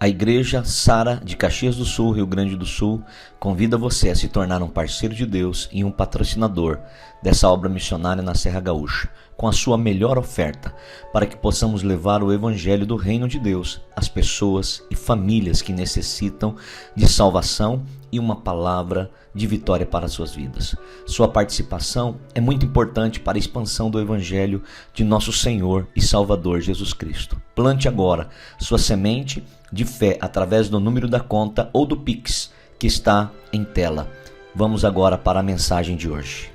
A Igreja Sara de Caxias do Sul, Rio Grande do Sul, convida você a se tornar um parceiro de Deus e um patrocinador dessa obra missionária na Serra Gaúcha, com a sua melhor oferta, para que possamos levar o Evangelho do Reino de Deus às pessoas e famílias que necessitam de salvação e uma palavra de vitória para suas vidas. Sua participação é muito importante para a expansão do Evangelho de nosso Senhor e Salvador Jesus Cristo. Plante agora sua semente de fé através do número da conta ou do Pix que está em tela. Vamos agora para a mensagem de hoje.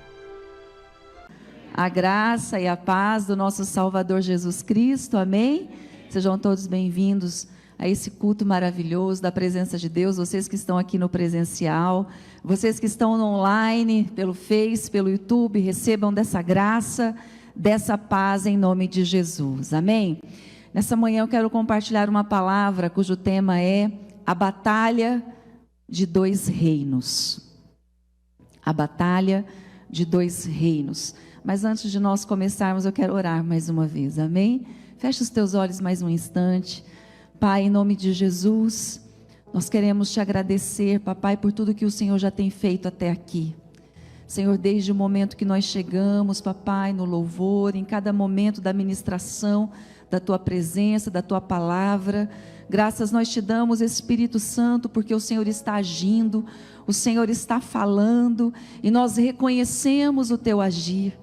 A graça e a paz do nosso Salvador Jesus Cristo, amém? Sejam todos bem-vindos a esse culto maravilhoso da presença de Deus, vocês que estão aqui no presencial, vocês que estão no online, pelo Face, pelo YouTube, recebam dessa graça, dessa paz em nome de Jesus, amém? Nessa manhã eu quero compartilhar uma palavra cujo tema é a batalha de dois reinos. A batalha de dois reinos. Mas antes de nós começarmos, eu quero orar mais uma vez, amém? Feche os teus olhos mais um instante. Pai, em nome de Jesus, nós queremos te agradecer, papai, por tudo que o Senhor já tem feito até aqui. Senhor, desde o momento que nós chegamos, papai, no louvor, em cada momento da ministração, da tua presença, da tua palavra, graças nós te damos, Espírito Santo, porque o Senhor está agindo, o Senhor está falando, e nós reconhecemos o teu agir.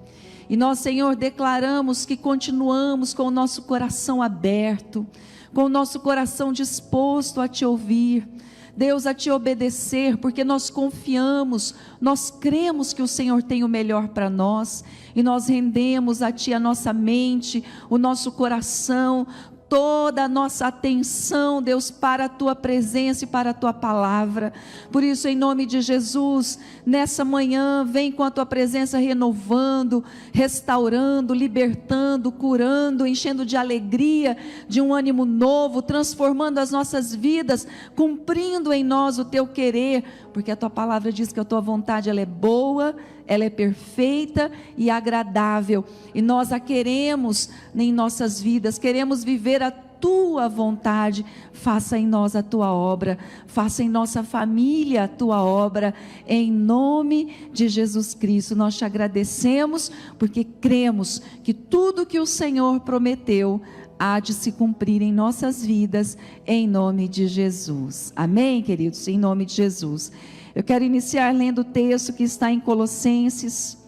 E nós, Senhor, declaramos que continuamos com o nosso coração aberto, com o nosso coração disposto a te ouvir, Deus, a te obedecer, porque nós confiamos, nós cremos que o Senhor tem o melhor para nós, e nós rendemos a ti a nossa mente, o nosso coração, toda a nossa atenção, Deus, para a tua presença e para a tua palavra. Por isso, em nome de Jesus, nessa manhã, vem com a tua presença renovando, restaurando, libertando, curando, enchendo de alegria, de um ânimo novo, transformando as nossas vidas, cumprindo em nós o teu querer, porque a tua palavra diz que a tua vontade ela é boa, ela é perfeita e agradável, e nós a queremos em nossas vidas, queremos viver a tua vontade. Faça em nós a tua obra, faça em nossa família a tua obra, em nome de Jesus Cristo. Nós te agradecemos, porque cremos que tudo que o Senhor prometeu há de se cumprir em nossas vidas, em nome de Jesus, amém, queridos, em nome de Jesus. Eu quero iniciar lendo o texto que está em Colossenses,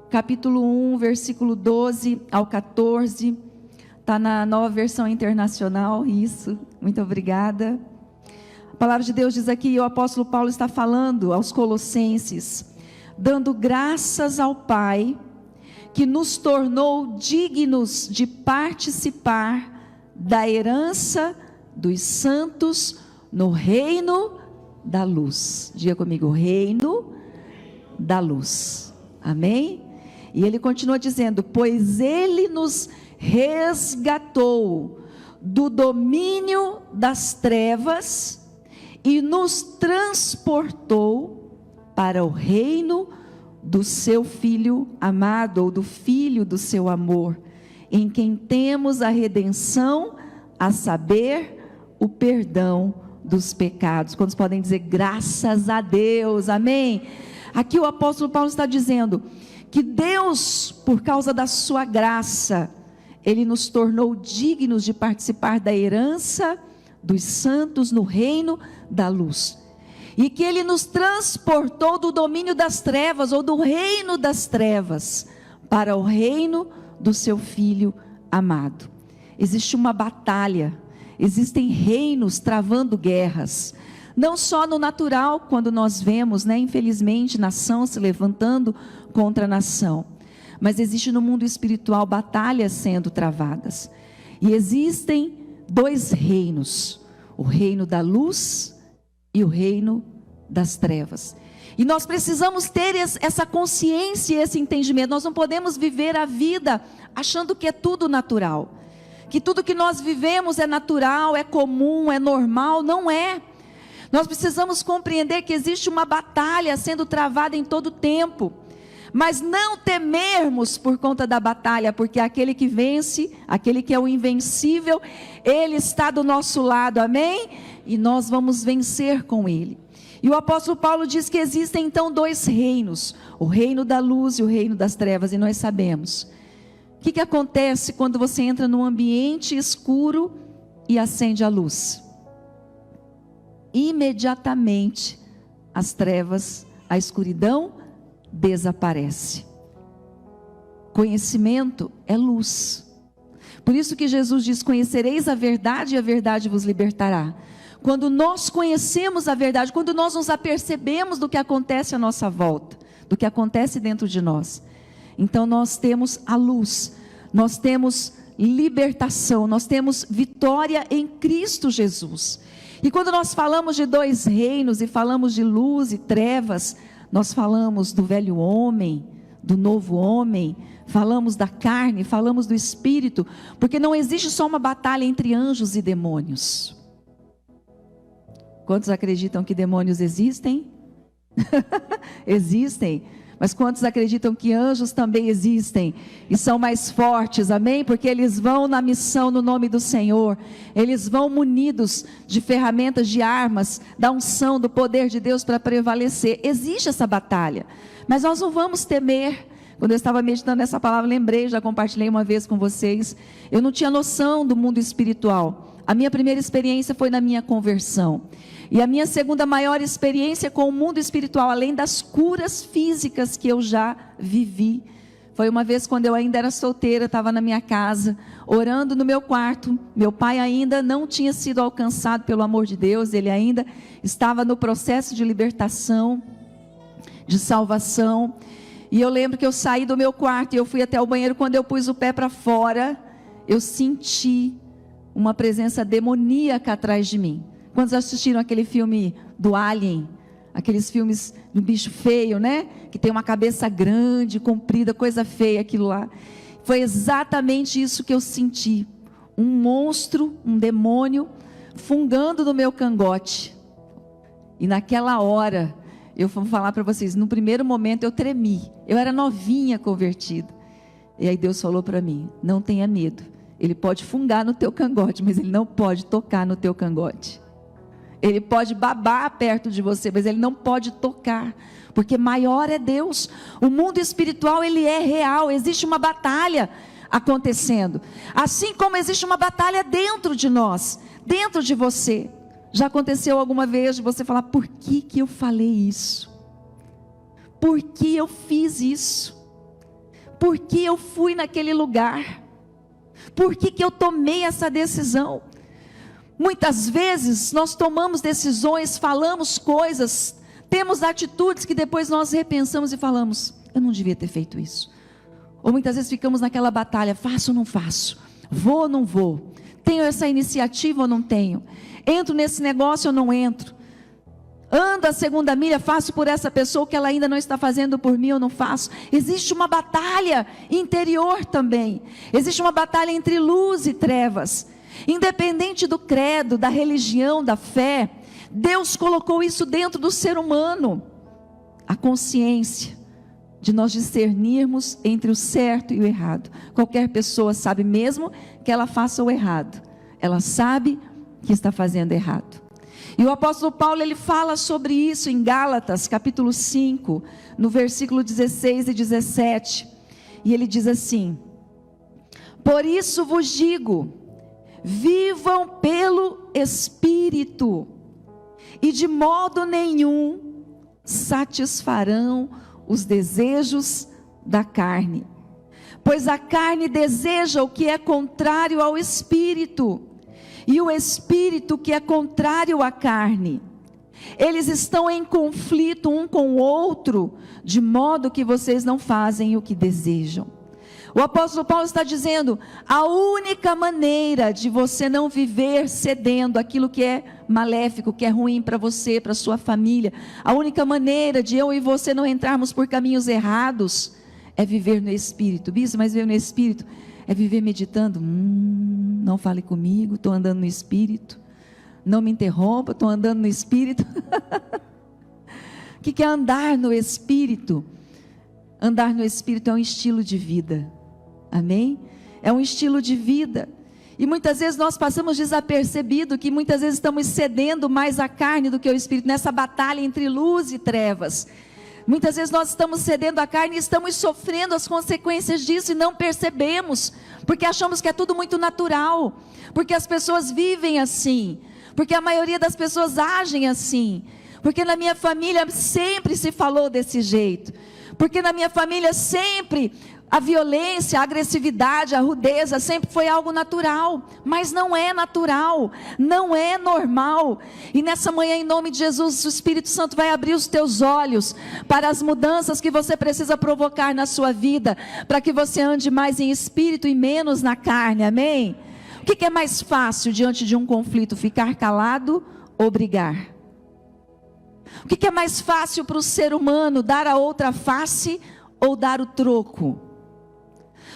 capítulo 1, versículo 12 ao 14, está na Nova Versão Internacional, isso, muito obrigada. A palavra de Deus diz aqui, o apóstolo Paulo está falando aos Colossenses, dando graças ao Pai, que nos tornou dignos de participar da herança dos santos no reino da luz. Diga comigo, reino da luz, amém? E ele continua dizendo, pois ele nos resgatou do domínio das trevas e nos transportou para o reino do seu Filho amado, ou do Filho do seu amor, em quem temos a redenção, a saber, o perdão dos pecados. Quantos podem dizer graças a Deus, amém? Aqui o apóstolo Paulo está dizendo que Deus, por causa da sua graça, Ele nos tornou dignos de participar da herança dos santos no reino da luz, e que Ele nos transportou do domínio das trevas, ou do reino das trevas, para o reino do seu Filho amado. Existe uma batalha, existem reinos travando guerras, não só no natural, quando nós vemos, infelizmente, nação se levantando contra nação, mas existe no mundo espiritual batalhas sendo travadas, e existem dois reinos, o reino da luz e o reino das trevas, e nós precisamos ter essa consciência e esse entendimento. Nós não podemos viver a vida achando que é tudo natural, que tudo que nós vivemos é natural, é comum, é normal. Não é. Nós precisamos compreender que existe uma batalha sendo travada em todo tempo, mas não temermos por conta da batalha, porque aquele que vence, aquele que é o invencível, Ele está do nosso lado, amém? e nós vamos vencer com Ele. E o apóstolo Paulo diz que existem então dois reinos, o reino da luz e o reino das trevas, e nós sabemos. O que acontece quando você entra num ambiente escuro e acende a luz? Imediatamente as trevas, a escuridão desaparece. Conhecimento é luz. Por isso que Jesus diz: conhecereis a verdade e a verdade vos libertará. Quando nós conhecemos a verdade, quando nós nos apercebemos do que acontece à nossa volta, do que acontece dentro de nós, então nós temos a luz, nós temos libertação, nós temos vitória em Cristo Jesus. E quando nós falamos de dois reinos e falamos de luz e trevas, nós falamos do velho homem, do novo homem, falamos da carne, falamos do espírito, porque não existe só uma batalha entre anjos e demônios. Quantos acreditam que demônios existem? Existem. Mas quantos acreditam que anjos também existem e são mais fortes, amém? Porque eles vão na missão no nome do Senhor, eles vão munidos de ferramentas, de armas, da unção, do poder de Deus para prevalecer. Existe essa batalha, mas nós não vamos temer. Quando eu estava meditando nessa palavra, lembrei, já compartilhei uma vez com vocês, eu não tinha noção do mundo espiritual. A minha primeira experiência foi na minha conversão. E a minha segunda maior experiência com o mundo espiritual, além das curas físicas que eu já vivi, foi uma vez quando eu ainda era solteira, estava na minha casa, orando no meu quarto. Meu pai ainda não tinha sido alcançado pelo amor de Deus, ele ainda estava no processo de libertação, de salvação. E eu lembro que eu saí do meu quarto e eu fui até o banheiro. Quando eu pus o pé para fora, eu senti uma presença demoníaca atrás de mim. Quantos assistiram aquele filme do Alien? Aqueles filmes do bicho feio, né? Que tem uma cabeça grande, comprida, coisa feia, aquilo lá. Foi exatamente isso que eu senti. Um monstro, um demônio, fungando no meu cangote. E naquela hora, eu vou falar para vocês, no primeiro momento eu tremi. Eu era novinha convertida. E aí Deus falou para mim: não tenha medo. Ele pode fungar no teu cangote, mas ele não pode tocar no teu cangote. Ele pode babar perto de você, mas ele não pode tocar, porque maior é Deus. O mundo espiritual, ele é real, existe uma batalha acontecendo, assim como existe uma batalha dentro de nós, dentro de você. Já aconteceu alguma vez de você falar: por que eu falei isso? Por que eu fiz isso? Por que eu fui naquele lugar? Por que eu tomei essa decisão? Muitas vezes nós tomamos decisões, falamos coisas, temos atitudes que depois nós repensamos e falamos: eu não devia ter feito isso. Ou muitas vezes ficamos naquela batalha: faço ou não faço? Vou ou não vou? Tenho essa iniciativa ou não tenho? Entro nesse negócio ou não entro? Ando a segunda milha, faço por essa pessoa que ela ainda não está fazendo por mim ou não faço? Existe uma batalha interior também. Existe uma batalha entre luz e trevas. Independente do credo, da religião, da fé, Deus colocou isso dentro do ser humano. A consciência de nós discernirmos entre o certo e o errado. Qualquer pessoa sabe, mesmo que ela faça o errado, ela sabe que está fazendo errado. E o apóstolo Paulo, ele fala sobre isso em Gálatas, capítulo 5, no versículo 16 e 17. E ele diz assim: por isso vos digo, vivam pelo Espírito, e de modo nenhum satisfarão os desejos da carne. Pois a carne deseja o que é contrário ao Espírito, e o Espírito que é contrário à carne. Eles estão em conflito um com o outro, de modo que vocês não fazem o que desejam. O apóstolo Paulo está dizendo: a única maneira de você não viver cedendo aquilo que é maléfico, que é ruim para você, para sua família, a única maneira de eu e você não entrarmos por caminhos errados, é viver no Espírito. Bispo, mas viver no Espírito é viver meditando: não fale comigo, estou andando no Espírito. Não me interrompa, estou andando no Espírito. O que é andar no Espírito? Andar no Espírito é um estilo de vida. Amém? É um estilo de vida. E muitas vezes nós passamos desapercebido que muitas vezes estamos cedendo mais à carne do que ao Espírito, nessa batalha entre luz e trevas. Muitas vezes nós estamos cedendo à carne e estamos sofrendo as consequências disso e não percebemos, porque achamos que é tudo muito natural, porque as pessoas vivem assim, porque a maioria das pessoas agem assim, porque na minha família sempre se falou desse jeito, porque na minha família sempre a violência, a agressividade, a rudeza sempre foi algo natural, mas não é natural, não é normal. E nessa manhã, em nome de Jesus, o Espírito Santo vai abrir os teus olhos para as mudanças que você precisa provocar na sua vida, para que você ande mais em espírito e menos na carne, amém? O que é mais fácil diante de um conflito, ficar calado ou brigar? O que é mais fácil para o ser humano, dar a outra face ou dar o troco?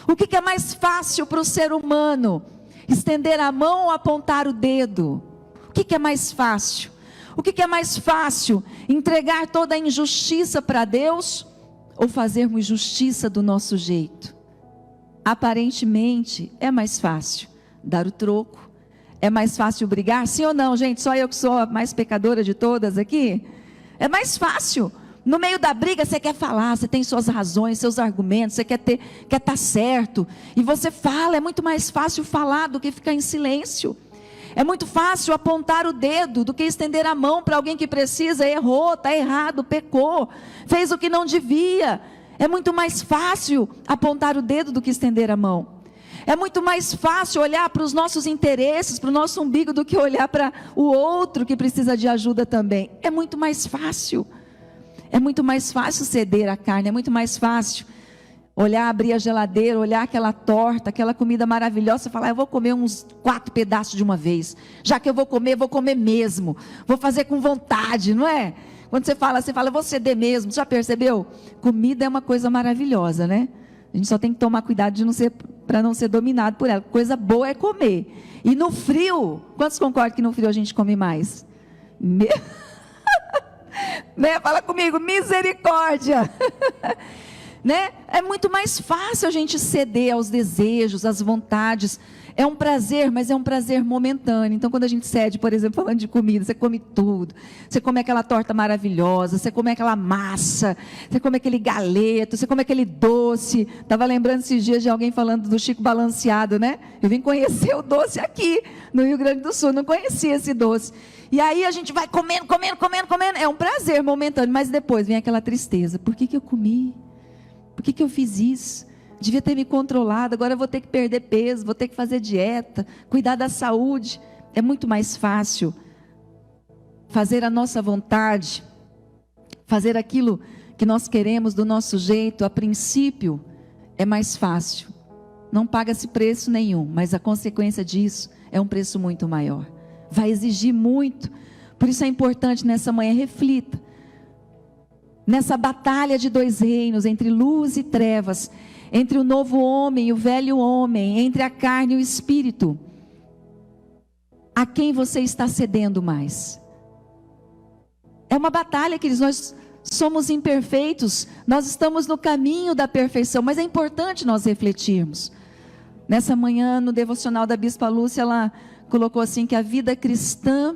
O que é mais fácil para o ser humano? Estender a mão ou apontar o dedo? O que é mais fácil? O que é mais fácil? Entregar toda a injustiça para Deus ou fazermos justiça do nosso jeito? Aparentemente é mais fácil dar o troco. É mais fácil brigar? Sim ou não, gente? Só eu que sou a mais pecadora de todas aqui? É mais fácil. No meio da briga você quer falar, você tem suas razões, seus argumentos, você quer estar certo, e você fala. É muito mais fácil falar do que ficar em silêncio. É muito fácil apontar o dedo do que estender a mão para alguém que precisa. Errou, está errado, pecou, fez o que não devia. É muito mais fácil apontar o dedo do que estender a mão. É muito mais fácil olhar para os nossos interesses, para o nosso umbigo, do que olhar para o outro que precisa de ajuda também. É muito mais fácil. É muito mais fácil ceder à carne, é muito mais fácil olhar, abrir a geladeira, olhar aquela torta, aquela comida maravilhosa e falar: eu vou comer uns 4 pedaços de uma vez. Já que eu vou comer mesmo. Vou fazer com vontade, não é? Quando você fala, eu vou ceder mesmo. Já percebeu? Comida é uma coisa maravilhosa, né? A gente só tem que tomar cuidado para não ser dominado por ela. Coisa boa é comer. E no frio, quantos concordam que no frio a gente come mais? Né? Fala comigo, misericórdia. Né? É muito mais fácil a gente ceder aos desejos, às vontades. É um prazer, mas é um prazer momentâneo. Então quando a gente cede, por exemplo, falando de comida, você come tudo. Você come aquela torta maravilhosa, você come aquela massa, você come aquele galeto, você come aquele doce. Estava lembrando esses dias de alguém falando do Chico Balanceado, né? Eu vim conhecer o doce aqui no Rio Grande do Sul, não conhecia esse doce. E aí a gente vai comendo. É um prazer momentâneo, mas depois vem aquela tristeza. Por que eu comi? Por que eu fiz isso? Devia ter me controlado, agora eu vou ter que perder peso, vou ter que fazer dieta, cuidar da saúde. É muito mais fácil fazer a nossa vontade, fazer aquilo que nós queremos do nosso jeito. A princípio é mais fácil, não paga-se preço nenhum, mas a consequência disso é um preço muito maior. Vai exigir muito. Por isso é importante nessa manhã, reflita. Nessa batalha de 2 reinos, entre luz e trevas, entre o novo homem e o velho homem, entre a carne e o espírito, a quem você está cedendo mais? É uma batalha, queridos. Nós somos imperfeitos, nós estamos no caminho da perfeição, mas é importante nós refletirmos. Nessa manhã, no devocional da Bispa Lúcia, ela colocou assim, que a vida cristã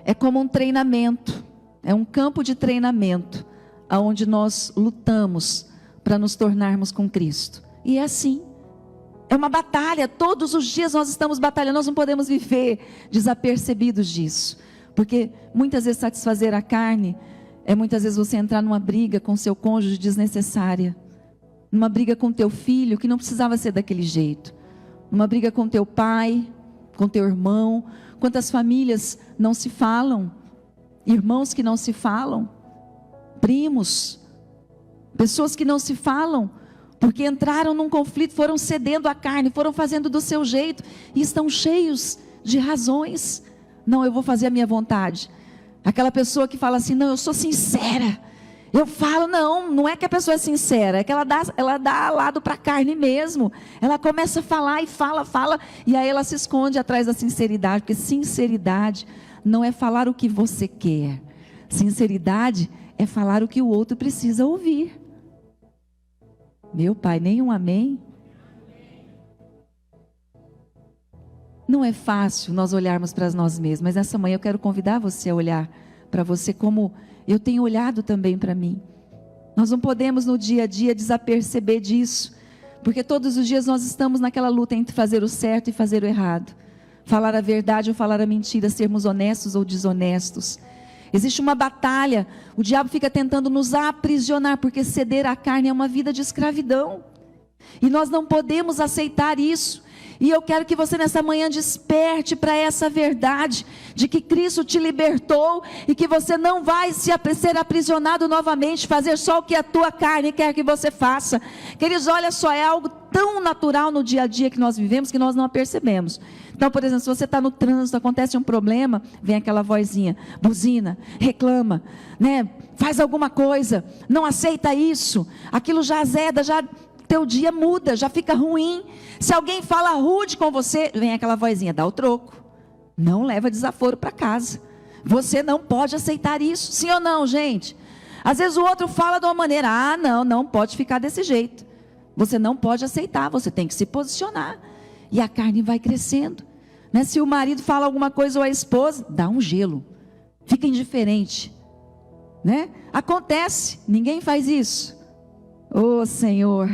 é como um treinamento, é um campo de treinamento, onde nós lutamos para nos tornarmos com Cristo. E é assim, é uma batalha. Todos os dias nós estamos batalhando. Nós não podemos viver desapercebidos disso, porque muitas vezes satisfazer a carne é muitas vezes você entrar numa briga com seu cônjuge desnecessária, numa briga com teu filho que não precisava ser daquele jeito, numa briga com teu pai, com teu irmão. Quantas famílias não se falam, irmãos que não se falam, primos, pessoas que não se falam, porque entraram num conflito, foram cedendo à carne, foram fazendo do seu jeito, e estão cheios de razões. Não, eu vou fazer a minha vontade. Aquela pessoa que fala assim: não, eu sou sincera, eu falo. Não é que a pessoa é sincera, é que ela dá lado para a carne mesmo. Ela começa a falar e fala, e aí ela se esconde atrás da sinceridade, porque sinceridade não é falar o que você quer, sinceridade é falar o que o outro precisa ouvir. Meu pai, nenhum amém? Não é fácil nós olharmos para nós mesmos, mas nessa manhã eu quero convidar você a olhar para você como eu tenho olhado também para mim. Nós não podemos no dia a dia desaperceber disso, porque todos os dias nós estamos naquela luta entre fazer o certo e fazer o errado, falar a verdade ou falar a mentira, sermos honestos ou desonestos. Existe uma batalha, o diabo fica tentando nos aprisionar, porque ceder à carne é uma vida de escravidão, e nós não podemos aceitar isso. E eu quero que você nessa manhã desperte para essa verdade, de que Cristo te libertou, e que você não vai ser aprisionado novamente, fazer só o que a tua carne quer que você faça. Queridos, olha só, é algo tão natural no dia a dia que nós vivemos, que nós não a percebemos. Então, por exemplo, se você está no trânsito, acontece um problema, vem aquela vozinha, buzina, reclama, né? Faz alguma coisa, não aceita isso, aquilo já azeda, já... teu dia muda, já fica ruim. Se alguém fala rude com você, vem aquela vozinha, dá o troco, não leva desaforo para casa, você não pode aceitar isso, sim ou não, gente? Às vezes o outro fala de uma maneira, não pode ficar desse jeito, você não pode aceitar, você tem que se posicionar, e a carne vai crescendo, né? Se o marido fala alguma coisa ou a esposa, dá um gelo, fica indiferente, né? Acontece, ninguém faz isso. Oh Senhor,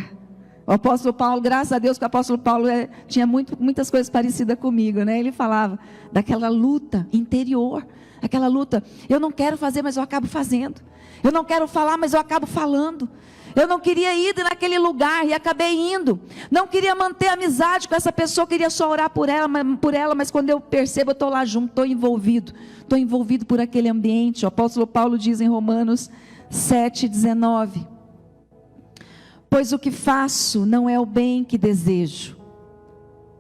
o apóstolo Paulo, graças a Deus que o apóstolo Paulo tinha muitas coisas parecidas comigo, né? Ele falava daquela luta interior, aquela luta, eu não quero fazer, mas eu acabo fazendo, eu não quero falar, mas eu acabo falando, eu não queria ir naquele lugar e acabei indo, não queria manter amizade com essa pessoa, queria só orar por ela, mas quando eu percebo, eu estou lá junto, estou envolvido por aquele ambiente. O apóstolo Paulo diz em Romanos 7:19, pois o que faço não é o bem que desejo,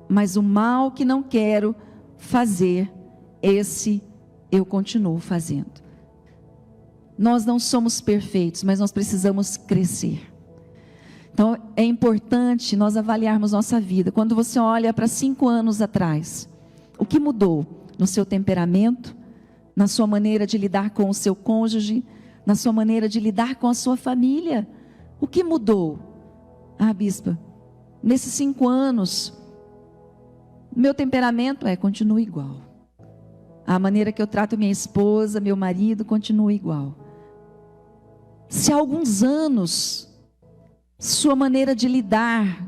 mas o mal que não quero fazer, esse eu continuo fazendo. Nós não somos perfeitos, mas nós precisamos crescer. Então é importante nós avaliarmos nossa vida. Quando você olha para 5 anos atrás, o que mudou no seu temperamento, na sua maneira de lidar com o seu cônjuge, na sua maneira de lidar com a sua família? O que mudou? Bispa, nesses 5 anos, meu temperamento continua igual. A maneira que eu trato minha esposa, meu marido, continua igual. Se há alguns anos, sua maneira de lidar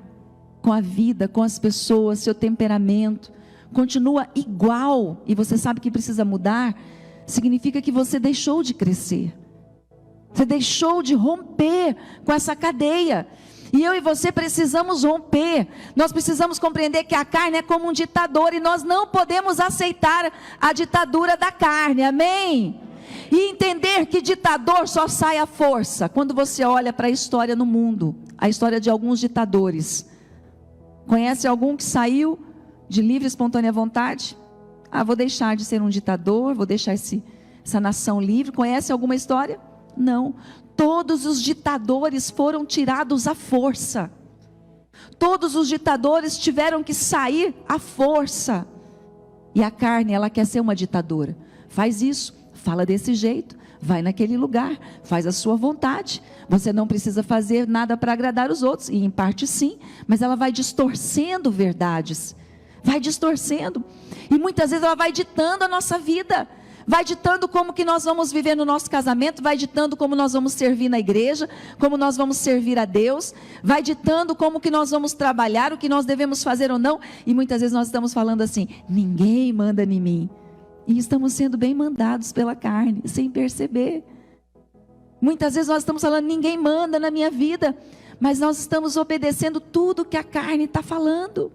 com a vida, com as pessoas, seu temperamento, continua igual, e você sabe que precisa mudar, significa que você deixou de crescer. Você deixou de romper com essa cadeia. E eu e você precisamos romper. Nós precisamos compreender que a carne é como um ditador, e nós não podemos aceitar a ditadura da carne, amém? E entender que ditador só sai à força. Quando você olha para a história no mundo, a história de alguns ditadores, conhece algum que saiu de livre e espontânea vontade? Vou deixar de ser um ditador, vou deixar essa nação livre. Conhece alguma história? Não. Todos os ditadores foram tirados à força. Todos os ditadores tiveram que sair à força. E a carne, ela quer ser uma ditadora. Faz isso, fala desse jeito, vai naquele lugar, faz a sua vontade. Você não precisa fazer nada para agradar os outros, e em parte sim, mas ela vai distorcendo verdades. Vai distorcendo. E muitas vezes ela vai ditando a nossa vida. Vai ditando como que nós vamos viver no nosso casamento, vai ditando como nós vamos servir na igreja, como nós vamos servir a Deus, vai ditando como que nós vamos trabalhar, o que nós devemos fazer ou não. E muitas vezes nós estamos falando assim, ninguém manda em mim, e estamos sendo bem mandados pela carne, sem perceber. Muitas vezes nós estamos falando, ninguém manda na minha vida, mas nós estamos obedecendo tudo que a carne está falando.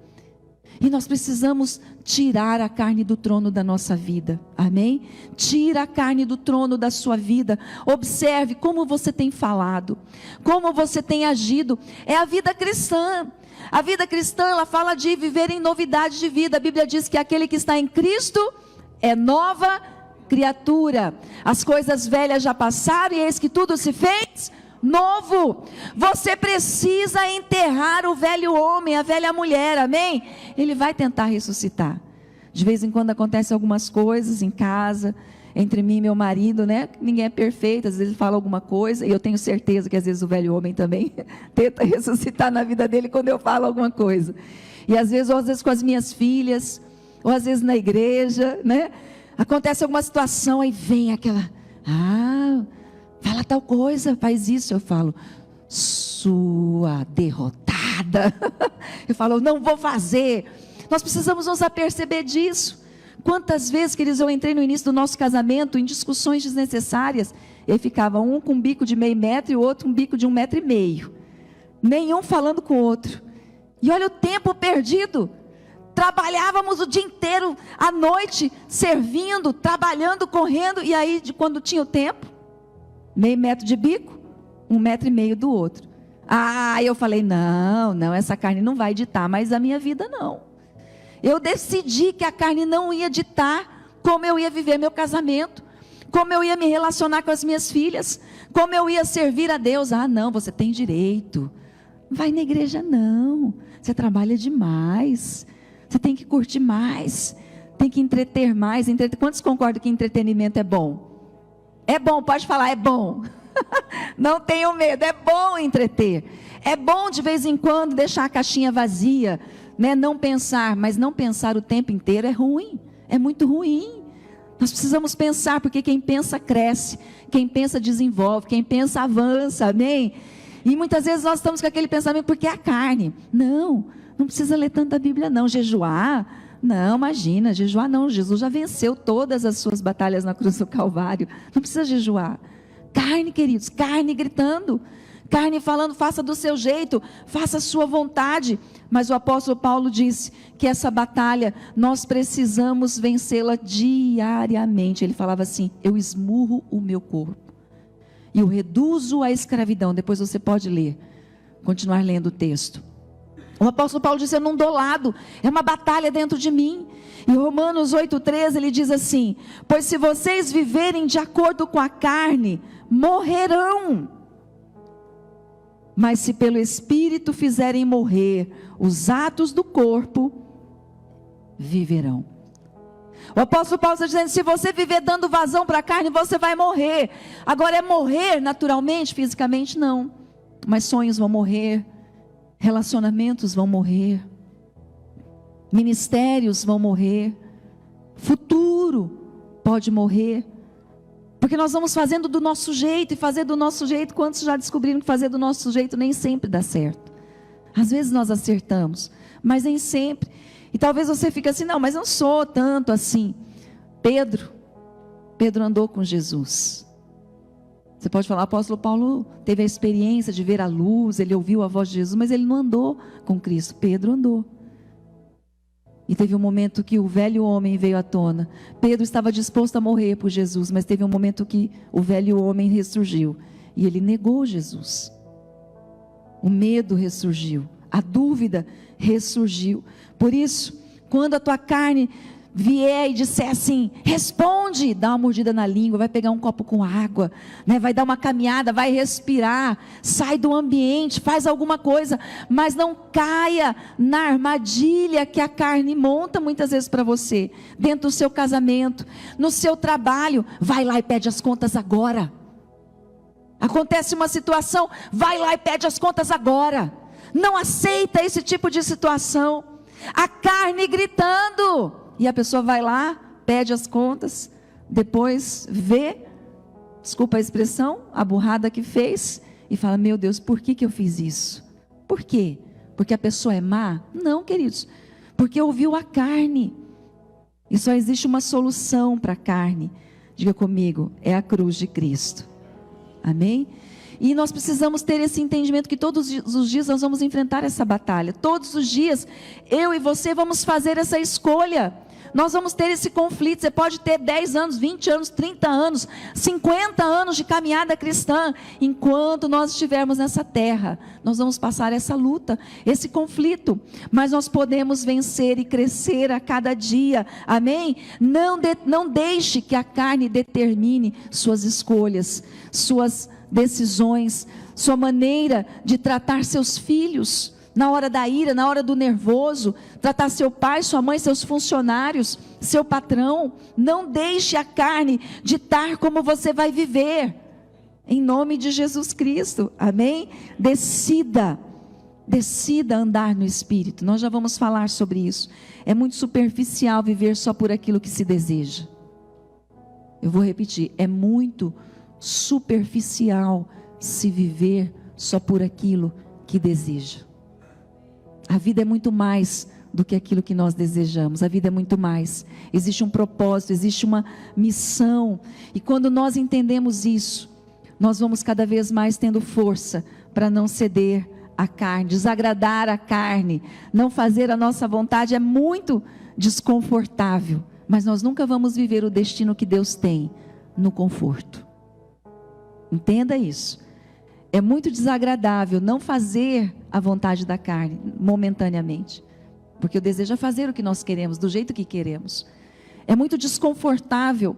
E nós precisamos tirar a carne do trono da nossa vida, amém? Tira a carne do trono da sua vida. Observe como você tem falado, como você tem agido. É a vida cristã. A vida cristã, ela fala de viver em novidade de vida. A Bíblia diz que aquele que está em Cristo é nova criatura. As coisas velhas já passaram e eis que tudo se fez novo. Você precisa enterrar o velho homem, a velha mulher, amém? Ele vai tentar ressuscitar. De vez em quando acontecem algumas coisas em casa, entre mim e meu marido, né? Ninguém é perfeito, às vezes ele fala alguma coisa, e eu tenho certeza que às vezes o velho homem também tenta ressuscitar na vida dele quando eu falo alguma coisa. E às vezes com as minhas filhas, ou às vezes na igreja, né? Acontece alguma situação, aí vem aquela, fala tal coisa, faz isso. Eu falo, sua derrotada. Eu falo, não vou fazer. Nós precisamos nos aperceber disso. Quantas vezes, queridos, eu entrei no início do nosso casamento em discussões desnecessárias, e aí ficava um com um bico de meio metro e o outro com um bico de 1,5 metro, nenhum falando com o outro, e olha o tempo perdido. Trabalhávamos o dia inteiro, à noite, servindo, trabalhando, correndo, e aí quando tinha o tempo, 0,5 metro de bico, 1,5 metro do outro. Eu falei, não, essa carne não vai ditar mais a minha vida não. Eu decidi que a carne não ia ditar como eu ia viver meu casamento, como eu ia me relacionar com as minhas filhas, como eu ia servir a Deus. Não, você tem direito. Vai na igreja não, você trabalha demais, você tem que curtir mais, tem que entreter mais. Quantos concordam que entretenimento é bom? É bom, pode falar, é bom. Não tenham medo, é bom entreter. É bom de vez em quando deixar a caixinha vazia, né? Não pensar, mas não pensar o tempo inteiro é ruim, é muito ruim. Nós precisamos pensar, porque quem pensa cresce, quem pensa desenvolve, quem pensa avança, amém? E muitas vezes nós estamos com aquele pensamento, porque é a carne. Não precisa ler tanta Bíblia não. Jejuar, não, imagina, jejuar não. Jesus já venceu todas as suas batalhas na cruz do Calvário, não precisa jejuar. Carne, queridos, carne gritando, carne falando, faça do seu jeito, faça a sua vontade. Mas o apóstolo Paulo disse que essa batalha, nós precisamos vencê-la diariamente. Ele falava assim, eu esmurro o meu corpo, e eu reduzo a escravidão. Depois você pode ler, continuar lendo o texto. O apóstolo Paulo disse, eu não dou lado, é uma batalha dentro de mim. E Romanos 8,13 ele diz assim, pois se vocês viverem de acordo com a carne, morrerão. Mas se pelo Espírito fizerem morrer os atos do corpo, viverão. O apóstolo Paulo está dizendo, se você viver dando vazão para a carne, você vai morrer. Agora é morrer naturalmente, fisicamente não. Mas sonhos vão morrer, relacionamentos vão morrer, ministérios vão morrer, futuro pode morrer. Porque nós vamos fazendo do nosso jeito, e fazer do nosso jeito, quantos já descobriram que fazer do nosso jeito nem sempre dá certo? Às vezes nós acertamos, mas nem sempre. E talvez você fique assim, não, mas não sou tanto assim. Pedro andou com Jesus. Você pode falar, o apóstolo Paulo teve a experiência de ver a luz, ele ouviu a voz de Jesus, mas ele não andou com Cristo. Pedro andou. E teve um momento que o velho homem veio à tona. Pedro estava disposto a morrer por Jesus, mas teve um momento que o velho homem ressurgiu, e ele negou Jesus. O medo ressurgiu, a dúvida ressurgiu. Por isso, quando a tua carne vier e disser assim, responde, dá uma mordida na língua, vai pegar um copo com água, né? Vai dar uma caminhada, vai respirar, sai do ambiente, faz alguma coisa, mas não caia na armadilha que a carne monta muitas vezes para você, dentro do seu casamento, no seu trabalho. Vai lá e pede as contas agora. Acontece uma situação, vai lá e pede as contas agora. Não aceita esse tipo de situação. A carne gritando, e a pessoa vai lá, pede as contas, depois vê, desculpa a expressão, a burrada que fez, e fala, meu Deus, por que eu fiz isso? Por quê? Porque a pessoa é má? Não, queridos, porque ouviu a carne. E só existe uma solução para a carne. Diga comigo, é a cruz de Cristo. Amém? E nós precisamos ter esse entendimento que todos os dias nós vamos enfrentar essa batalha. Todos os dias, eu e você vamos fazer essa escolha. Nós vamos ter esse conflito. Você pode ter 10 anos, 20 anos, 30 anos, 50 anos de caminhada cristã. Enquanto nós estivermos nessa terra, nós vamos passar essa luta, esse conflito. Mas nós podemos vencer e crescer a cada dia. Amém? Não deixe que a carne determine suas escolhas, suas decisões, sua maneira de tratar seus filhos, na hora da ira, na hora do nervoso, tratar seu pai, sua mãe, seus funcionários, seu patrão. Não deixe a carne ditar como você vai viver, em nome de Jesus Cristo, amém? Decida Decida andar no Espírito. Nós já vamos falar sobre isso. É muito superficial viver só por aquilo que se deseja. Eu vou repetir, é muito superficial se viver só por aquilo que deseja. A vida é muito mais do que aquilo que nós desejamos. A vida é muito mais. Existe um propósito, existe uma missão. E quando nós entendemos isso, nós vamos cada vez mais tendo força para não ceder à carne, desagradar a carne, não fazer a nossa vontade. É muito desconfortável, mas nós nunca vamos viver o destino que Deus tem no conforto. Entenda isso. É muito desagradável não fazer a vontade da carne momentaneamente, porque o desejo é fazer o que nós queremos, do jeito que queremos. É muito desconfortável,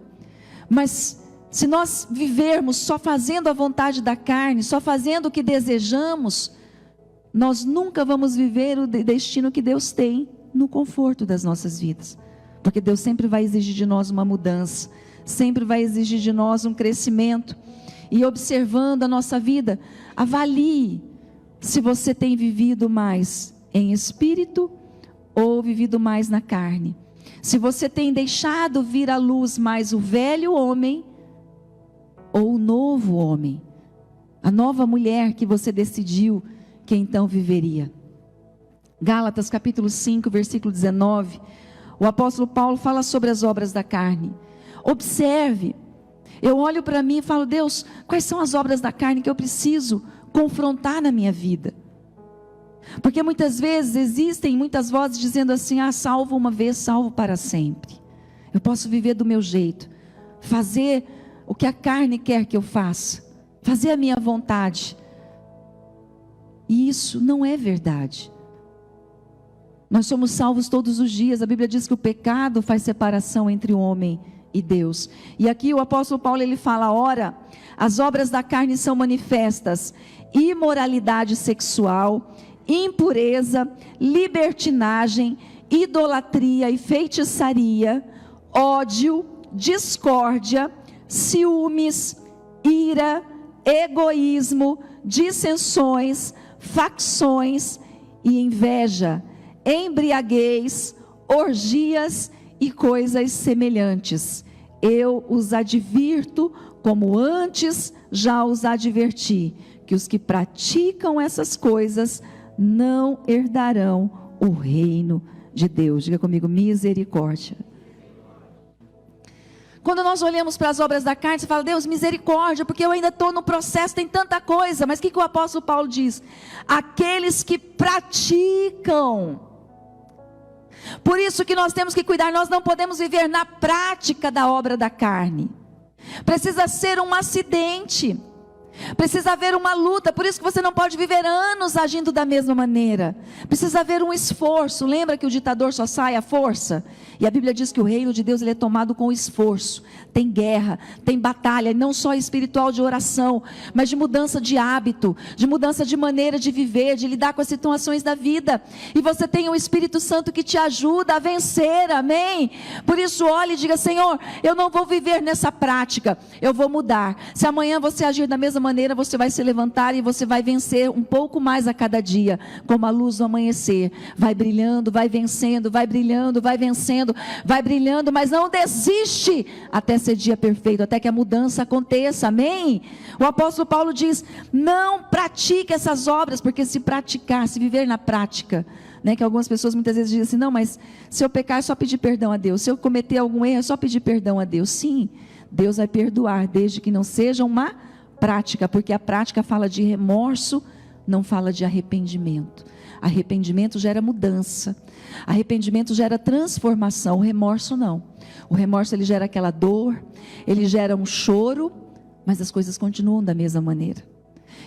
mas se nós vivermos só fazendo a vontade da carne, só fazendo o que desejamos, nós nunca vamos viver o destino que Deus tem no conforto das nossas vidas. Porque Deus sempre vai exigir de nós uma mudança, sempre vai exigir de nós um crescimento. E observando a nossa vida, avalie se você tem vivido mais em espírito ou vivido mais na carne. Se você tem deixado vir à luz mais o velho homem ou o novo homem, a nova mulher que você decidiu que então viveria. Gálatas capítulo 5, versículo 19, o apóstolo Paulo fala sobre as obras da carne. Observe, eu olho para mim e falo, Deus, quais são as obras da carne que eu preciso confrontar na minha vida? Porque muitas vezes existem muitas vozes dizendo assim, salvo uma vez, salvo para sempre. Eu posso viver do meu jeito, fazer o que a carne quer que eu faça, fazer a minha vontade. E isso não é verdade. Nós somos salvos todos os dias. A Bíblia diz que o pecado faz separação entre o homem e Deus. E aqui o apóstolo Paulo ele fala, ora, as obras da carne são manifestas: imoralidade sexual, impureza, libertinagem, idolatria e feitiçaria, ódio, discórdia, ciúmes, ira, egoísmo, dissensões, facções e inveja, embriaguez, orgias e coisas semelhantes. Eu os advirto, como antes já os adverti, que os que praticam essas coisas não herdarão o reino de Deus. Diga comigo, misericórdia. Quando nós olhamos para as obras da carne, você fala, Deus, misericórdia, porque eu ainda estou no processo, tem tanta coisa. Mas o que o apóstolo Paulo diz? Aqueles que praticam. Por isso que nós temos que cuidar, nós não podemos viver na prática da obra da carne. Precisa ser um acidente. Precisa haver uma luta, por isso que você não pode viver anos agindo da mesma maneira. Precisa haver um esforço. Lembra que o ditador só sai à força? E a Bíblia diz que o reino de Deus ele é tomado com esforço. Tem guerra, tem batalha, não só espiritual de oração, mas de mudança de hábito, de mudança de maneira de viver, de lidar com as situações da vida. E você tem o Espírito Santo que te ajuda a vencer, amém? Por isso olhe e diga, Senhor, eu não vou viver nessa prática, eu vou mudar. Se amanhã você agir da mesma maneira, você vai se levantar e você vai vencer um pouco mais a cada dia, como a luz do amanhecer, vai brilhando, vai vencendo, vai brilhando, vai vencendo, vai brilhando, mas não desiste até ser dia perfeito, até que a mudança aconteça, amém? O apóstolo Paulo diz, não pratique essas obras, porque se praticar, se viver na prática, né, que algumas pessoas muitas vezes dizem assim, não, mas se eu pecar é só pedir perdão a Deus, se eu cometer algum erro é só pedir perdão a Deus. Sim, Deus vai perdoar, desde que não seja uma prática, porque a prática fala de remorso, não fala de arrependimento. Arrependimento gera mudança, arrependimento gera transformação, o remorso não. O remorso ele gera aquela dor, ele gera um choro, mas as coisas continuam da mesma maneira.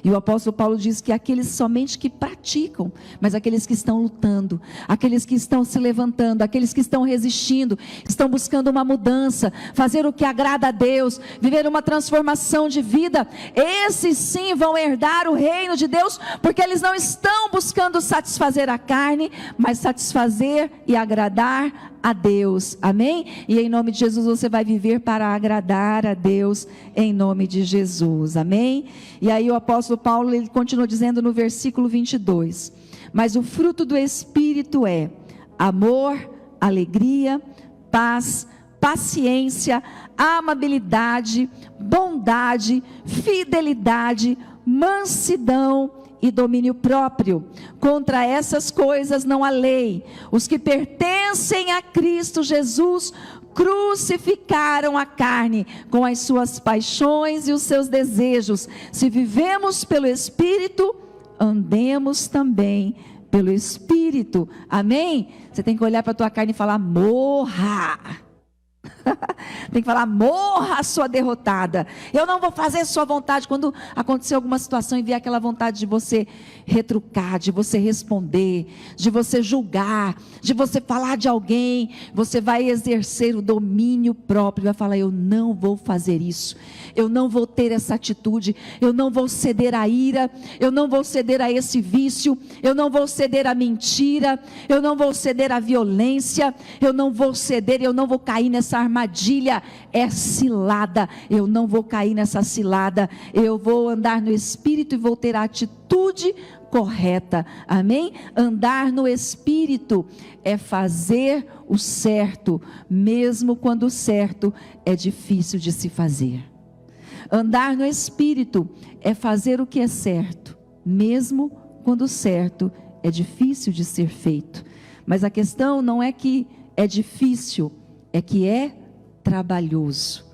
E o apóstolo Paulo diz que aqueles somente que praticam, mas aqueles que estão lutando, aqueles que estão se levantando, aqueles que estão resistindo, estão buscando uma mudança, fazer o que agrada a Deus, viver uma transformação de vida, esses sim vão herdar o reino de Deus, porque eles não estão buscando satisfazer a carne, mas satisfazer e agradar a Deus, amém? E em nome de Jesus você vai viver para agradar a Deus, em nome de Jesus, amém? E aí o apóstolo Paulo ele continua dizendo no versículo 22, Mas o fruto do Espírito é amor, alegria, paz, paciência, amabilidade, bondade, fidelidade, mansidão e domínio próprio. Contra essas coisas não há lei. Os que pertencem a Cristo Jesus crucificaram a carne com as suas paixões e os seus desejos. Se vivemos pelo Espírito, andemos também pelo Espírito. Amém? Você tem que olhar para a tua carne e falar: morra. Tem que falar: morra, sua derrotada. Eu não vou fazer sua vontade. Quando acontecer alguma situação e vier aquela vontade de você retrucar, de você responder, de você julgar, de você falar de alguém, você vai exercer o domínio próprio, vai falar: eu não vou fazer isso, eu não vou ter essa atitude, eu não vou ceder à ira, eu não vou ceder a esse vício, eu não vou ceder à mentira, eu não vou ceder à violência, eu não vou ceder, eu não vou cair nessa armadilha, é cilada, eu não vou cair nessa cilada, eu vou andar no Espírito e vou ter a atitude correta. Amém? Andar no Espírito é fazer o certo, mesmo quando o certo é difícil de se fazer. Andar no Espírito é fazer o que é certo, mesmo quando o certo é difícil de ser feito. Mas a questão não é que é difícil, é que é trabalhoso.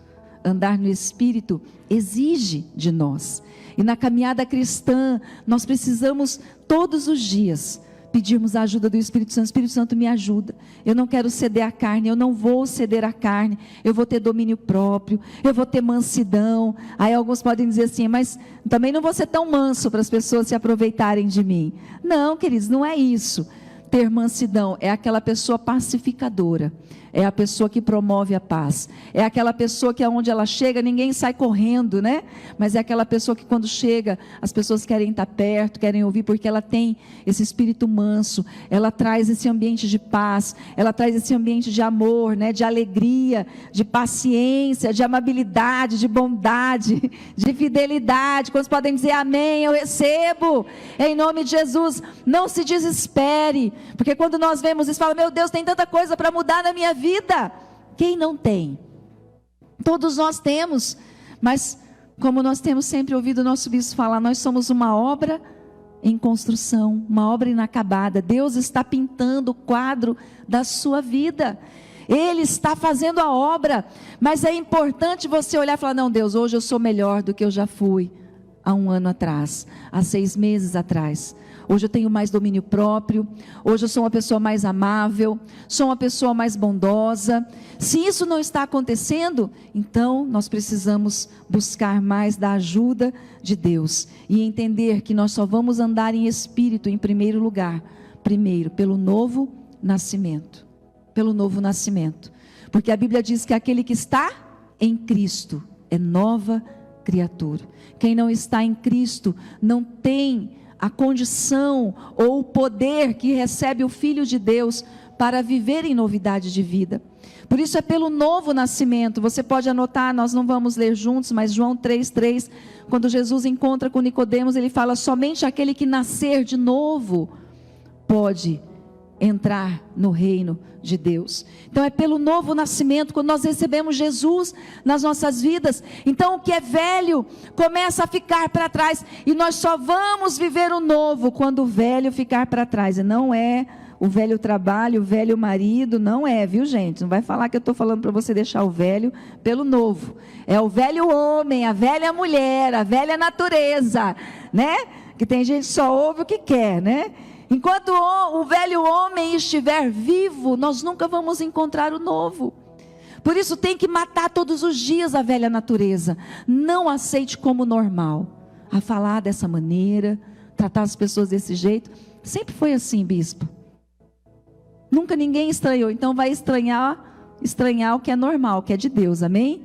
Andar no Espírito exige de nós. E na caminhada cristã, nós precisamos todos os dias pedirmos a ajuda do Espírito Santo. Espírito Santo, me ajuda. Eu não quero ceder à carne, eu não vou ceder à carne. Eu vou ter domínio próprio, eu vou ter mansidão. Aí alguns podem dizer assim: mas também não vou ser tão manso para as pessoas se aproveitarem de mim. Não, queridos, não é isso. Ter mansidão é aquela pessoa pacificadora, é a pessoa que promove a paz, é aquela pessoa que aonde ela chega ninguém sai correndo, né? Mas é aquela pessoa que quando chega as pessoas querem estar perto, querem ouvir, porque ela tem esse espírito manso, ela traz esse ambiente de paz, ela traz esse ambiente de amor, né? De alegria, de paciência, de amabilidade, de bondade, de fidelidade. Quantos podem dizer amém? Eu recebo, em nome de Jesus. Não se desespere, porque quando nós vemos isso, fala: meu Deus, tem tanta coisa para mudar na minha vida. Quem não tem? Todos nós temos, mas como nós temos sempre ouvido o nosso bispo falar, nós somos uma obra em construção, uma obra inacabada. Deus está pintando o quadro da sua vida, Ele está fazendo a obra, mas é importante você olhar e falar: não, Deus, hoje eu sou melhor do que eu já fui há um ano atrás, há 6 meses atrás. Hoje eu tenho mais domínio próprio, hoje eu sou uma pessoa mais amável, sou uma pessoa mais bondosa. Se isso não está acontecendo, então nós precisamos buscar mais da ajuda de Deus e entender que nós só vamos andar em espírito em primeiro lugar, pelo novo nascimento, porque a Bíblia diz que aquele que está em Cristo é nova criatura. Quem não está em Cristo não tem a condição ou o poder que recebe o Filho de Deus para viver em novidade de vida. Por isso é pelo novo nascimento. Você pode anotar, nós não vamos ler juntos, mas João 3,3, quando Jesus encontra com Nicodemos, ele fala: somente aquele que nascer de novo pode entrar no reino de Deus. Então é pelo novo nascimento, quando nós recebemos Jesus nas nossas vidas, então o que é velho começa a ficar para trás, e nós só vamos viver o novo quando o velho ficar para trás. E não é o velho trabalho, o velho marido, não é, viu gente? Não vai falar que eu estou falando para você deixar o velho pelo novo. É o velho homem, a velha mulher, a velha natureza, né? Que tem gente que só ouve o que quer, né? Enquanto o velho homem estiver vivo, nós nunca vamos encontrar o novo. Por isso tem que matar todos os dias a velha natureza. Não aceite como normal a falar dessa maneira, tratar as pessoas desse jeito. Sempre foi assim, bispo. Nunca ninguém estranhou. Então vai estranhar o que é normal, que é de Deus, amém?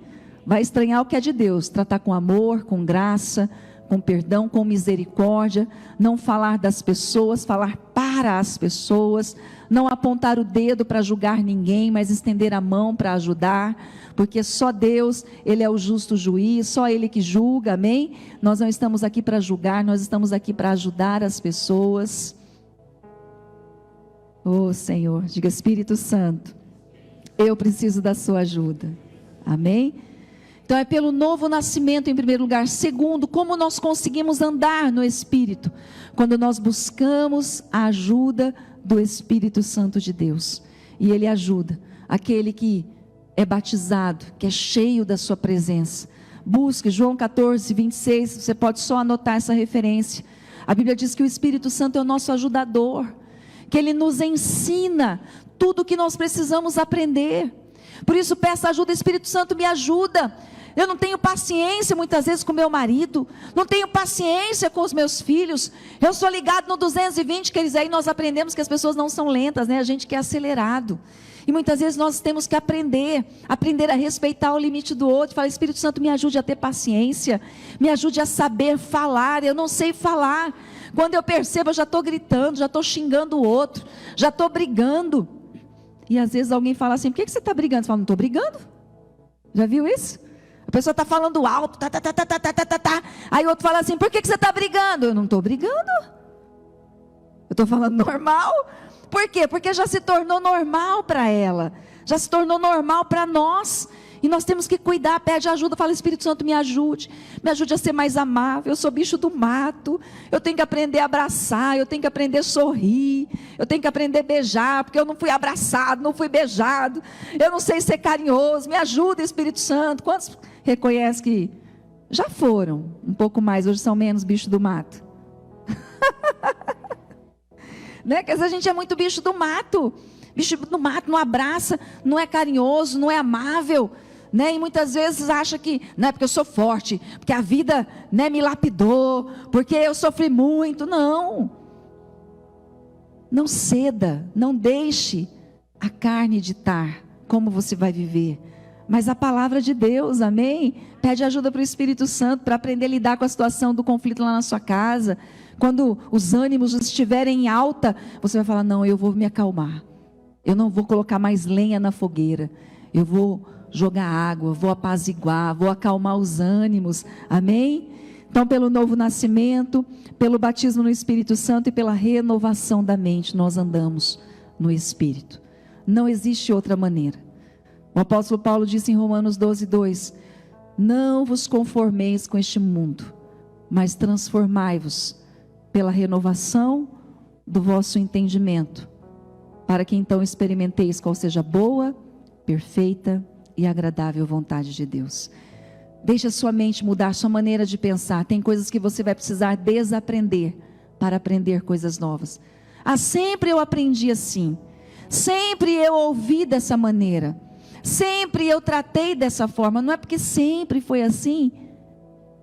Vai estranhar o que é de Deus. Tratar com amor, com graça, com perdão, com misericórdia, não falar das pessoas, falar para as pessoas, não apontar o dedo para julgar ninguém, mas estender a mão para ajudar, porque só Deus, Ele é o justo juiz, só Ele que julga, amém? Nós não estamos aqui para julgar, nós estamos aqui para ajudar as pessoas. Oh Senhor, diga: Espírito Santo, eu preciso da sua ajuda. Amém? Então é pelo novo nascimento em primeiro lugar. Segundo, como nós conseguimos andar no Espírito? Quando nós buscamos a ajuda do Espírito Santo de Deus. E Ele ajuda aquele que é batizado, que é cheio da sua presença. Busque João 14, 26, você pode só anotar essa referência. A Bíblia diz que o Espírito Santo é o nosso ajudador, que Ele nos ensina tudo o que nós precisamos aprender. Por isso peça ajuda: Espírito Santo, me ajuda. Eu não tenho paciência muitas vezes com meu marido, não tenho paciência com os meus filhos. Eu sou ligado no 220, que eles aí nós aprendemos que as pessoas não são lentas, né? A gente que é acelerado. E muitas vezes nós temos que aprender a respeitar o limite do outro. Fala: Espírito Santo, me ajude a ter paciência, me ajude a saber falar. Eu não sei falar. Quando eu percebo, eu já estou gritando, já estou xingando o outro, já estou brigando. E às vezes alguém fala assim: por que você está brigando? Você fala: não estou brigando. Já viu isso? A pessoa está falando alto, aí o outro fala assim: por que você está brigando? Eu não estou brigando, eu estou falando normal. Por quê? Porque já se tornou normal para ela, já se tornou normal para nós. E nós temos que cuidar. Pede ajuda, fala: Espírito Santo, me ajude a ser mais amável. Eu sou bicho do mato, eu tenho que aprender a abraçar, eu tenho que aprender a sorrir, eu tenho que aprender a beijar, porque eu não fui abraçado, não fui beijado, eu não sei ser carinhoso. Me ajuda, Espírito Santo. Quantos reconhecem que já foram um pouco mais, hoje são menos bicho do mato? Né? Porque às vezes a gente é muito bicho do mato, não abraça, não é carinhoso, não é amável, né? E muitas vezes acha que, não é porque eu sou forte, porque a vida, né, me lapidou, porque eu sofri muito. Não ceda, não deixe a carne ditar como você vai viver, mas a palavra de Deus. Amém? Pede ajuda para o Espírito Santo, para aprender a lidar com a situação do conflito lá na sua casa. Quando os ânimos estiverem em alta, você vai falar: não, eu vou me acalmar, eu não vou colocar mais lenha na fogueira, eu vou jogar água, vou apaziguar, vou acalmar os ânimos. Amém? Então, pelo novo nascimento, pelo batismo no Espírito Santo e pela renovação da mente, nós andamos no Espírito. Não existe outra maneira. O apóstolo Paulo disse em Romanos 12, 2: não vos conformeis com este mundo, mas transformai-vos pela renovação do vosso entendimento, para que então experimenteis qual seja a boa, perfeita e agradável vontade de Deus. Deixe a sua mente mudar, sua maneira de pensar. Tem coisas que você vai precisar desaprender para aprender coisas novas. Sempre eu aprendi assim, sempre eu ouvi dessa maneira, sempre eu tratei dessa forma. Não é porque sempre foi assim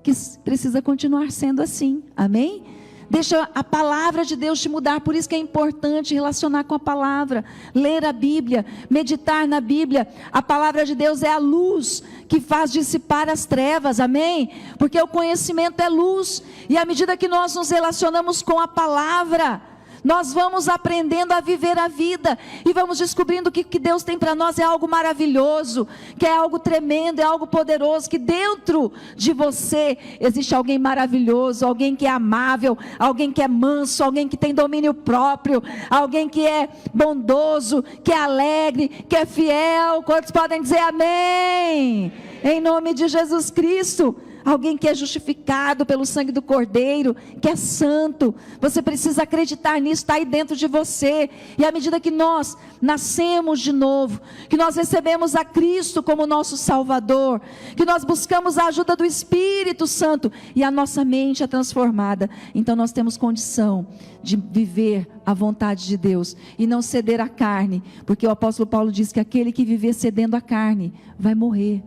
que precisa continuar sendo assim. Amém? Deixa a palavra de Deus te mudar. Por isso que é importante relacionar com a palavra, ler a Bíblia, meditar na Bíblia. A palavra de Deus é a luz que faz dissipar as trevas, amém? Porque o conhecimento é luz, e à medida que nós nos relacionamos com a palavra, nós vamos aprendendo a viver a vida, e vamos descobrindo que o que Deus tem para nós é algo maravilhoso, que é algo tremendo, é algo poderoso, que dentro de você existe alguém maravilhoso, alguém que é amável, alguém que é manso, alguém que tem domínio próprio, alguém que é bondoso, que é alegre, que é fiel. Quantos podem dizer amém? Em nome de Jesus Cristo. Alguém que é justificado pelo sangue do Cordeiro, que é santo. Você precisa acreditar nisso, está aí dentro de você. E à medida que nós nascemos de novo, que nós recebemos a Cristo como nosso Salvador, que nós buscamos a ajuda do Espírito Santo, e a nossa mente é transformada, então nós temos condição de viver a vontade de Deus e não ceder à carne, porque o apóstolo Paulo diz que aquele que viver cedendo à carne vai morrer,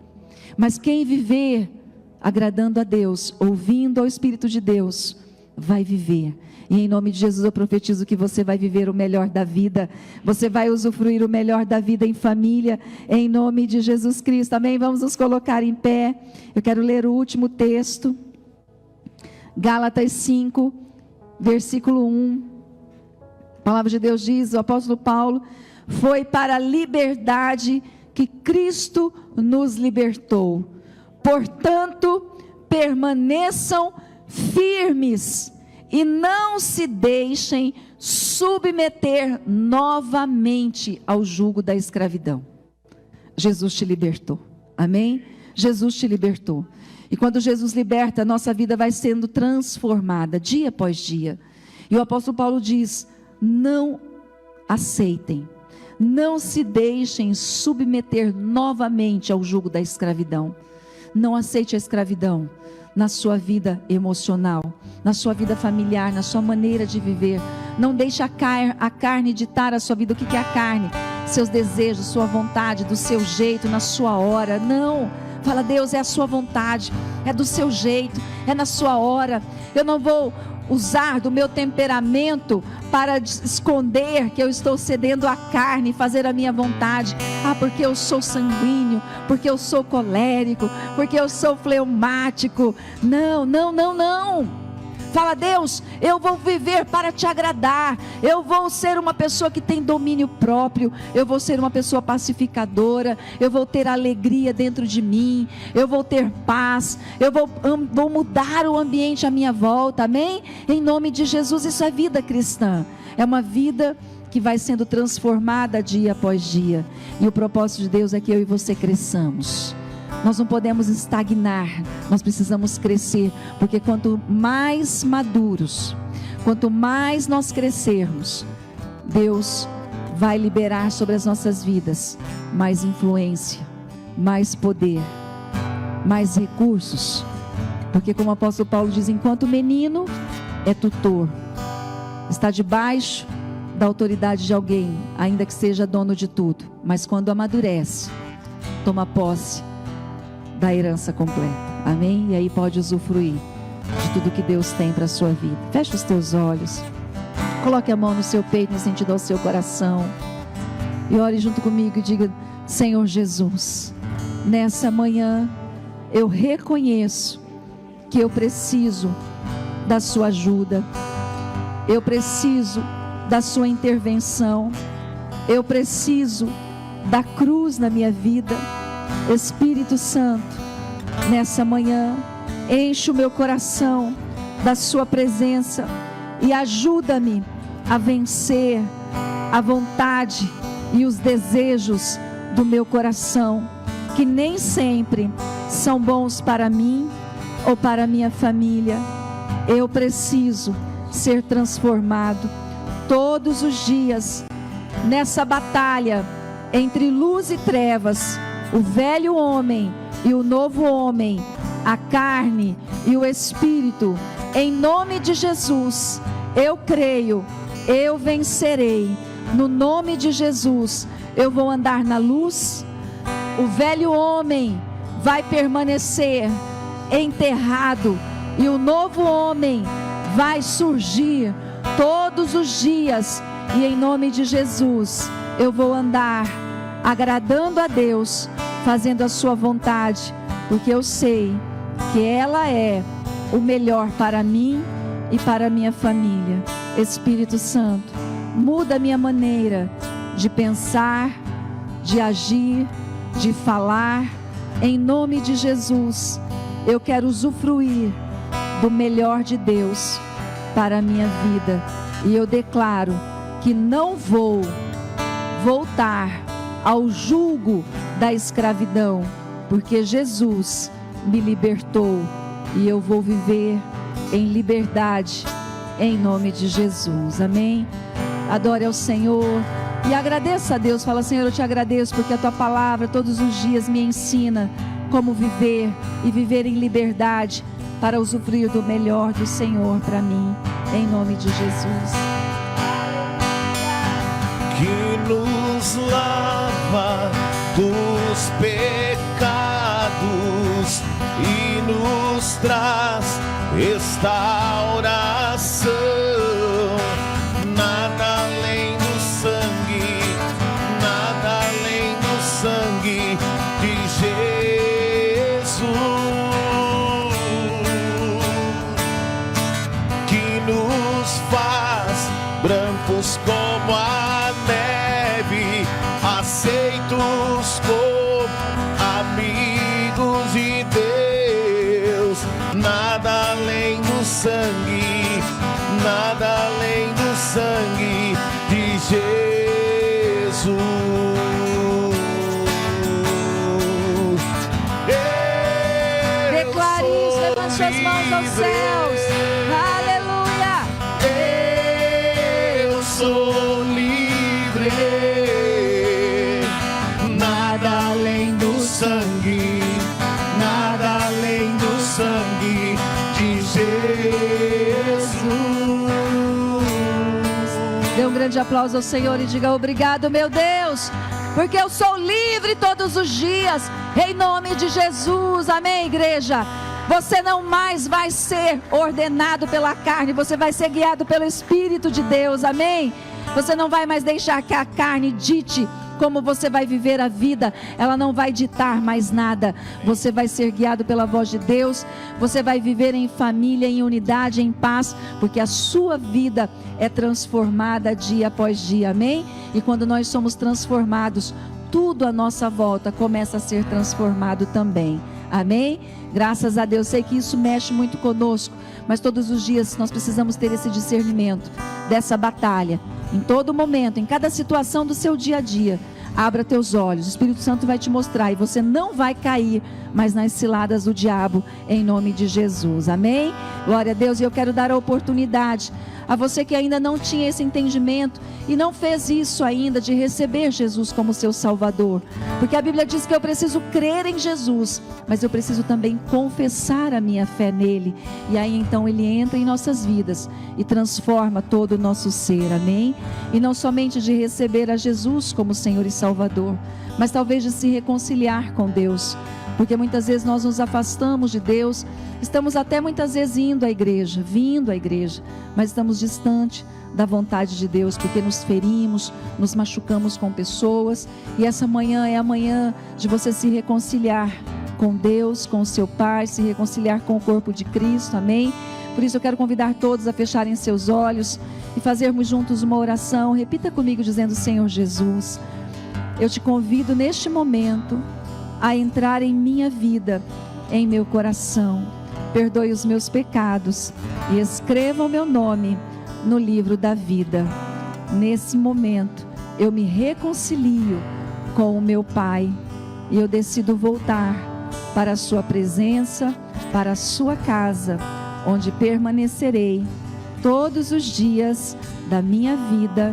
mas quem viver agradando a Deus, ouvindo ao Espírito de Deus, vai viver. E em nome de Jesus eu profetizo que você vai viver o melhor da vida, você vai usufruir o melhor da vida em família, em nome de Jesus Cristo, amém? Vamos nos colocar em pé. Eu quero ler o último texto, Gálatas 5, versículo 1, a palavra de Deus diz, o apóstolo Paulo: foi para a liberdade que Cristo nos libertou. Portanto, permaneçam firmes e não se deixem submeter novamente ao jugo da escravidão. Jesus te libertou, amém? Jesus te libertou. E quando Jesus liberta, a nossa vida vai sendo transformada dia após dia. E o apóstolo Paulo diz: não aceitem, não se deixem submeter novamente ao jugo da escravidão. Não aceite a escravidão na sua vida emocional, na sua vida familiar, na sua maneira de viver. Não deixe a carne ditar a sua vida. O que é a carne? Seus desejos, sua vontade, do seu jeito, na sua hora. Não, fala: Deus, é a sua vontade, é do seu jeito, é na sua hora. Eu não vou usar do meu temperamento para esconder que eu estou cedendo à carne e fazer a minha vontade. Porque eu sou sanguíneo, porque eu sou colérico, porque eu sou fleumático. Não, não, não, não. Fala: Deus, eu vou viver para te agradar. Eu vou ser uma pessoa que tem domínio próprio. Eu vou ser uma pessoa pacificadora. Eu vou ter alegria dentro de mim. Eu vou ter paz. Eu vou mudar o ambiente à minha volta. Amém? Em nome de Jesus. Isso é vida cristã. É uma vida que vai sendo transformada dia após dia. E o propósito de Deus é que eu e você cresçamos. Nós não podemos estagnar, nós precisamos crescer, porque quanto mais maduros, quanto mais nós crescermos, Deus vai liberar sobre as nossas vidas mais influência, mais poder, mais recursos. Porque, como o apóstolo Paulo diz, enquanto menino é tutor, está debaixo da autoridade de alguém, ainda que seja dono de tudo, mas quando amadurece, toma posse da herança completa, amém? E aí pode usufruir de tudo que Deus tem para a sua vida. Feche os teus olhos, coloque a mão no seu peito, no sentido ao seu coração, e ore junto comigo e diga: Senhor Jesus, nessa manhã eu reconheço que eu preciso da sua ajuda, eu preciso da sua intervenção, eu preciso da cruz na minha vida. Espírito Santo, nessa manhã, enche o meu coração da sua presença e ajuda-me a vencer a vontade e os desejos do meu coração, que nem sempre são bons para mim ou para minha família. Eu preciso ser transformado todos os dias nessa batalha entre luz e trevas, o velho homem e o novo homem, a carne e o espírito. Em nome de Jesus, eu creio, eu vencerei. No nome de Jesus, eu vou andar na luz. O velho homem vai permanecer enterrado e o novo homem vai surgir todos os dias. E em nome de Jesus, eu vou andar agradando a Deus, fazendo a sua vontade, porque eu sei que ela é o melhor para mim e para a minha família. Espírito Santo, muda a minha maneira de pensar, de agir, de falar. Em nome de Jesus, eu quero usufruir do melhor de Deus para a minha vida, e eu declaro que não vou voltar ao jugo da escravidão, porque Jesus me libertou e eu vou viver em liberdade, em nome de Jesus, amém? Adore ao Senhor e agradeça a Deus. Fala: Senhor, eu te agradeço porque a tua palavra todos os dias me ensina como viver e viver em liberdade para usufruir do melhor do Senhor para mim, em nome de Jesus. Que nos lava dos pecados e nos traz restauração. Nada além do sangue, nada além do sangue de Jesus, que nos faz brancos como a neve, aceitos como amigos de Deus. Nada além do sangue, suas mãos aos céus. Aleluia. Eu sou livre, nada além do sangue, nada além do sangue de Jesus. Dê um grande aplauso ao Senhor e diga: obrigado, meu Deus, porque eu sou livre todos os dias, em nome de Jesus. Amém, igreja? Você não mais vai ser ordenado pela carne, você vai ser guiado pelo Espírito de Deus, amém? Você não vai mais deixar que a carne dite como você vai viver a vida, ela não vai ditar mais nada. Você vai ser guiado pela voz de Deus, você vai viver em família, em unidade, em paz, porque a sua vida é transformada dia após dia, amém? E quando nós somos transformados, tudo à nossa volta começa a ser transformado também, amém? Graças a Deus. Sei que isso mexe muito conosco, mas todos os dias nós precisamos ter esse discernimento dessa batalha, em todo momento, em cada situação do seu dia a dia. Abra teus olhos, o Espírito Santo vai te mostrar, e você não vai cair mais nas ciladas do diabo, em nome de Jesus, amém? Glória a Deus. E eu quero dar a oportunidade a você que ainda não tinha esse entendimento e não fez isso ainda, de receber Jesus como seu Salvador, porque a Bíblia diz que eu preciso crer em Jesus, mas eu preciso também confessar a minha fé nele, e aí então ele entra em nossas vidas e transforma todo o nosso ser, amém? E não somente de receber a Jesus como Senhor e Salvador, mas talvez de se reconciliar com Deus, porque muitas vezes nós nos afastamos de Deus, estamos até muitas vezes vindo à igreja, mas estamos distante da vontade de Deus, porque nos ferimos, nos machucamos com pessoas, e essa manhã é a manhã de você se reconciliar com Deus, com o seu Pai, se reconciliar com o corpo de Cristo, amém? Por isso eu quero convidar todos a fecharem seus olhos e fazermos juntos uma oração. Repita comigo dizendo: Senhor Jesus, eu te convido neste momento a entrar em minha vida, em meu coração. Perdoe os meus pecados e escreva o meu nome no livro da vida. Nesse momento eu me reconcilio com o meu Pai e eu decido voltar para a sua presença, para a sua casa, onde permanecerei todos os dias da minha vida,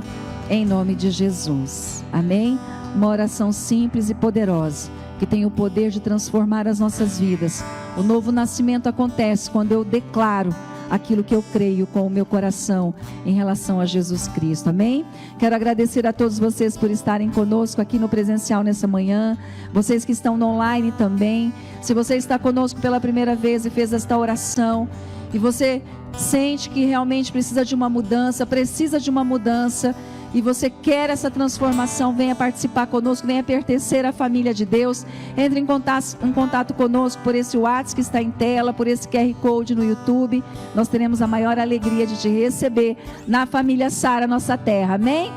em nome de Jesus, amém? Uma oração simples e poderosa, que tem o poder de transformar as nossas vidas. O novo nascimento acontece quando eu declaro aquilo que eu creio com o meu coração em relação a Jesus Cristo, amém? Quero agradecer a todos vocês por estarem conosco aqui no presencial nessa manhã, vocês que estão no online também. Se você está conosco pela primeira vez e fez esta oração, e você sente que realmente precisa de uma mudança, e você quer essa transformação, venha participar conosco, venha pertencer à família de Deus. Entre em contato conosco por esse WhatsApp que está em tela, por esse QR Code no YouTube. Nós teremos a maior alegria de te receber na família Sara, nossa terra, amém?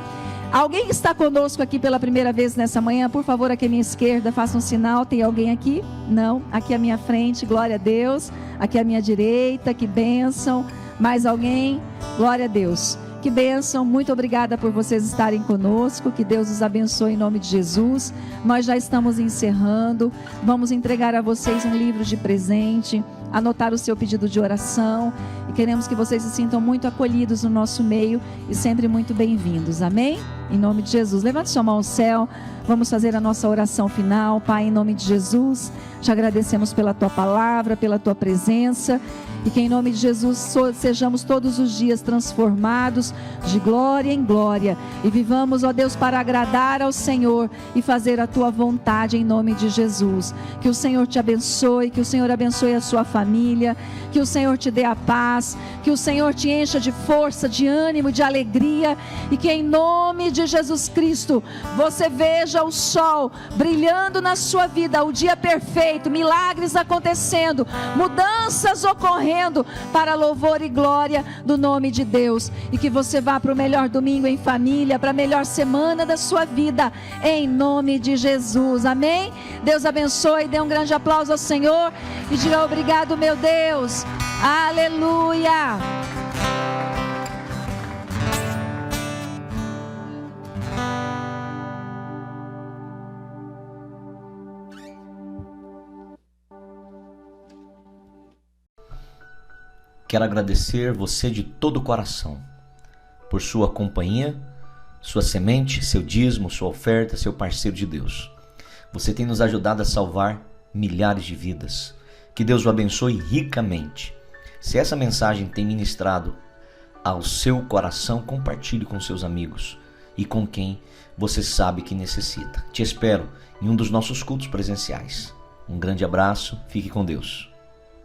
Alguém que está conosco aqui pela primeira vez nessa manhã, por favor, aqui à minha esquerda, faça um sinal. Tem alguém aqui? Não? Aqui à minha frente, glória a Deus. Aqui à minha direita, que bênção. Mais alguém? Glória a Deus. Que bênção, muito obrigada por vocês estarem conosco, que Deus os abençoe em nome de Jesus. Nós já estamos encerrando, vamos entregar a vocês um livro de presente, anotar o seu pedido de oração, e queremos que vocês se sintam muito acolhidos no nosso meio e sempre muito bem-vindos, amém? Em nome de Jesus, levante sua mão ao céu, vamos fazer a nossa oração final. Pai, em nome de Jesus, te agradecemos pela tua palavra, pela tua presença, e que em nome de Jesus sejamos todos os dias transformados de glória em glória, e vivamos, ó Deus, para agradar ao Senhor e fazer a tua vontade em nome de Jesus. Que o Senhor te abençoe, que o Senhor abençoe a sua família, que o Senhor te dê a paz, que o Senhor te encha de força, de ânimo, de alegria, e que em nome de Jesus Cristo você veja o sol brilhando na sua vida, o dia perfeito, milagres acontecendo, mudanças ocorrendo para louvor e glória do nome de Deus, e que você vá para o melhor domingo em família, para a melhor semana da sua vida, em nome de Jesus, amém? Deus abençoe, dê um grande aplauso ao Senhor e diga: obrigado, meu Deus, aleluia. Quero agradecer você de todo o coração por sua companhia, sua semente, seu dízimo, sua oferta, seu parceiro de Deus. Você tem nos ajudado a salvar milhares de vidas. Que Deus o abençoe ricamente. Se essa mensagem tem ministrado ao seu coração, compartilhe com seus amigos e com quem você sabe que necessita. Te espero em um dos nossos cultos presenciais. Um grande abraço, fique com Deus.